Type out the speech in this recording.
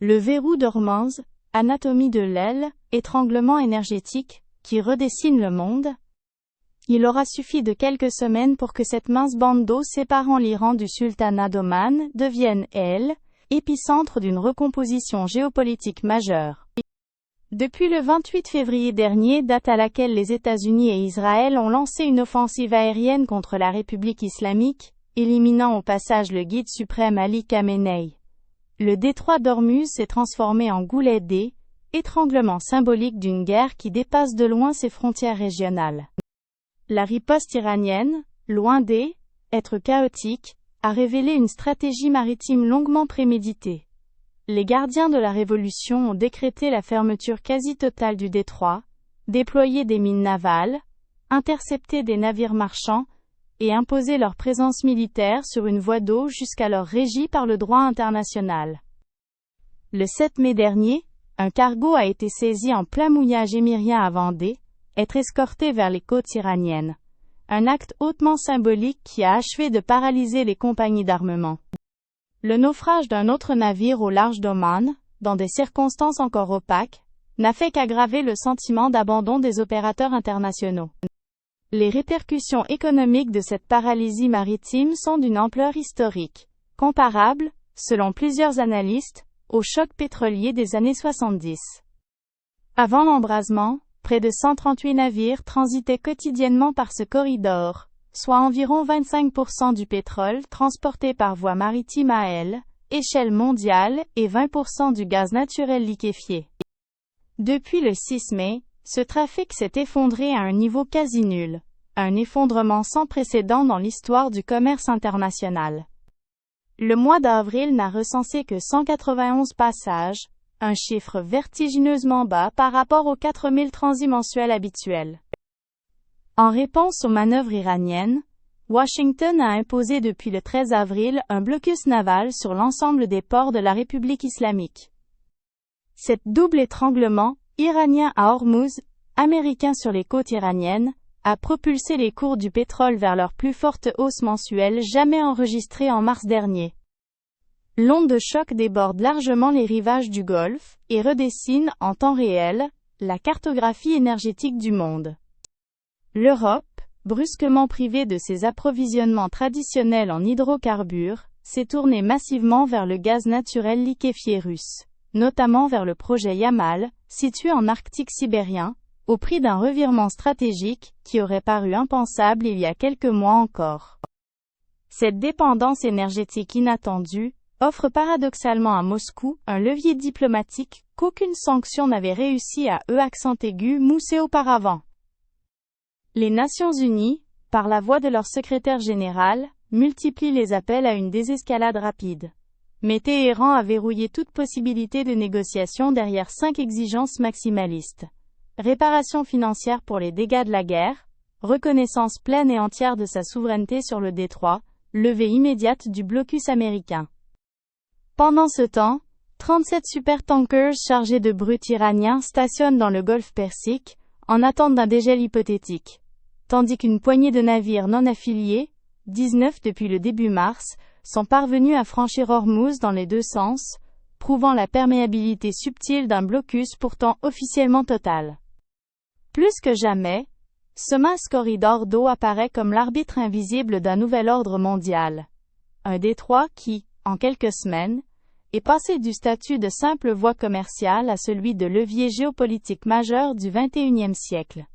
Le verrou d'Ormuz, anatomie de l'aile, étranglement énergétique, qui redessine le monde. Il aura suffi de quelques semaines pour que cette mince bande d'eau séparant l'Iran du sultanat d'Oman devienne, elle, épicentre d'une recomposition géopolitique majeure. Depuis le 28 février dernier, date à laquelle les États-Unis et Israël ont lancé une offensive aérienne contre la République islamique, éliminant au passage le guide suprême Ali Khamenei. Le détroit d'Ormuz s'est transformé en goulet d'E, étranglement symbolique d'une guerre qui dépasse de loin ses frontières régionales. La riposte iranienne, loin d'être chaotique, a révélé une stratégie maritime longuement préméditée. Les gardiens de la révolution ont décrété la fermeture quasi totale du détroit, déployé des mines navales, intercepté des navires marchands, et imposé leur présence militaire sur une voie d'eau jusqu'alors régie par le droit international. Le 7 mai dernier, un cargo a été saisi en plein mouillage émirien à Vendée, être escorté vers les côtes iraniennes. Un acte hautement symbolique qui a achevé de paralyser les compagnies d'armement. Le naufrage d'un autre navire au large d'Oman, dans des circonstances encore opaques, n'a fait qu'aggraver le sentiment d'abandon des opérateurs internationaux. Les répercussions économiques de cette paralysie maritime sont d'une ampleur historique, comparable, selon plusieurs analystes, au choc pétrolier des années 70. Avant l'embrasement, près de 138 navires transitaient quotidiennement par ce corridor, soit environ 25% du pétrole transporté par voie maritime à échelle mondiale, et 20% du gaz naturel liquéfié. Depuis le 6 mai, ce trafic s'est effondré à un niveau quasi nul, un effondrement sans précédent dans l'histoire du commerce international. Le mois d'avril n'a recensé que 191 passages, un chiffre vertigineusement bas par rapport aux 4000 transits mensuels habituels. En réponse aux manœuvres iraniennes, Washington a imposé depuis le 13 avril un blocus naval sur l'ensemble des ports de la République islamique. Cet double étranglement, iranien à Ormuz, américain sur les côtes iraniennes, a propulsé les cours du pétrole vers leur plus forte hausse mensuelle jamais enregistrée en mars dernier. L'onde de choc déborde largement les rivages du Golfe, et redessine, en temps réel, la cartographie énergétique du monde. L'Europe, brusquement privée de ses approvisionnements traditionnels en hydrocarbures, s'est tournée massivement vers le gaz naturel liquéfié russe, notamment vers le projet Yamal, situé en Arctique sibérien, au prix d'un revirement stratégique qui aurait paru impensable il y a quelques mois encore. Cette dépendance énergétique inattendue offre paradoxalement à Moscou un levier diplomatique qu'aucune sanction n'avait réussi à mousser auparavant. Les Nations Unies, par la voix de leur secrétaire général, multiplient les appels à une désescalade rapide. Mais Téhéran a verrouillé toute possibilité de négociation derrière 5 exigences maximalistes. Réparation financière pour les dégâts de la guerre, reconnaissance pleine et entière de sa souveraineté sur le détroit, levée immédiate du blocus américain. Pendant ce temps, 37 supertankers chargés de brut iranien stationnent dans le golfe Persique, en attente d'un dégel hypothétique. Tandis qu'une poignée de navires non affiliés, 19 depuis le début mars, sont parvenus à franchir Ormuz dans les deux sens, prouvant la perméabilité subtile d'un blocus pourtant officiellement total. Plus que jamais, ce mince corridor d'eau apparaît comme l'arbitre invisible d'un nouvel ordre mondial. Un détroit qui, en quelques semaines, est passé du statut de simple voie commerciale à celui de levier géopolitique majeur du XXIe siècle.